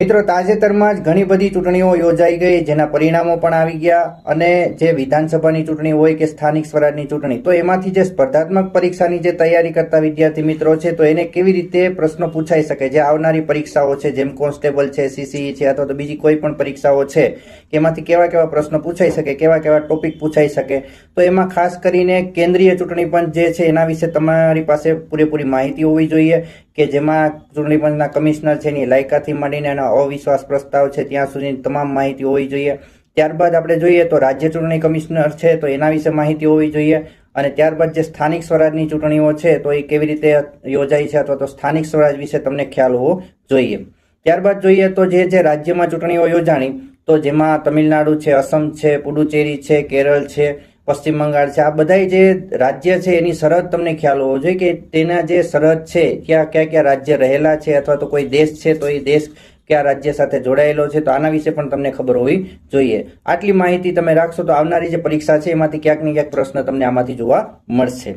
મિત્રો, તાજેતરમાં જ ઘણી બધી ચૂંટણીઓ યોજાઈ ગઈ, જેના પરિણામો પણ આવી ગયા અને જે વિધાનસભાની ચૂંટણી હોય કે સ્થાનિક સ્વરાજની ચૂંટણી, તો એમાંથી જે સ્પર્ધાત્મક પરીક્ષાની જે તૈયારી કરતા વિદ્યાર્થી મિત્રો છે, તો એને કેવી રીતે પ્રશ્નો પૂછાઈ શકે, જે આવનારી પરીક્ષાઓ છે, જેમ કોન્સ્ટેબલ છે, સીસીઈ છે, અથવા તો બીજી કોઈ પણ પરીક્ષાઓ છે, કે એમાંથી કેવા કેવા પ્રશ્નો પૂછાઈ શકે, કેવા કેવા ટોપિક પૂછાઈ શકે, તો એમાં ખાસ કરીને કેન્દ્રીય ચૂંટણી પંચ જે છે એના વિશે તમારી પાસે પૂરેપૂરી માહિતી હોવી જોઈએ, કે જેમાં ચૂંટણી પંચના કમિશનર છે એની લાયકાતથી માંડીને એનો અવિશ્વાસ પ્રસ્તાવ છે ત્યાં સુધી તમામ માહિતી હોવી જોઈએ. ત્યારબાદ આપણે જોઈએ તો રાજ્ય ચૂંટણી કમિશનર છે તો એના વિશે માહિતી હોવી જોઈએ, અને ત્યારબાદ જે સ્થાનિક સ્વરાજની ચૂંટણીઓ છે તો એ કેવી રીતે યોજાય છે અથવા તો સ્થાનિક સ્વરાજ વિશે તમને ખ્યાલ હોવો જોઈએ. ત્યારબાદ જોઈએ તો જે રાજ્યમાં ચૂંટણીઓ યોજાણી, તો જેમાં તમિલનાડુ છે, અસમ છે, પુડુચેરી છે, કેરળ છે, પશ્ચિમ બંગાળ છે, આ બધા જે રાજ્ય છે એની સરહદ તમને ખ્યાલ હોવો જોઈએ, કે તેના જે સરહદ છે ક્યાં ક્યાં રાજ્ય રહેલા છે, અથવા તો કોઈ દેશ છે તો એ દેશ કયા રાજ્ય સાથે જોડાયેલો છે, તો આના વિશે પણ તમને ખબર હોવી જોઈએ. આટલી માહિતી તમે રાખશો તો આવનારી જે પરીક્ષા છે એમાંથી ક્યાંક ને ક્યાંક પ્રશ્ન તમને આમાંથી જોવા મળશે.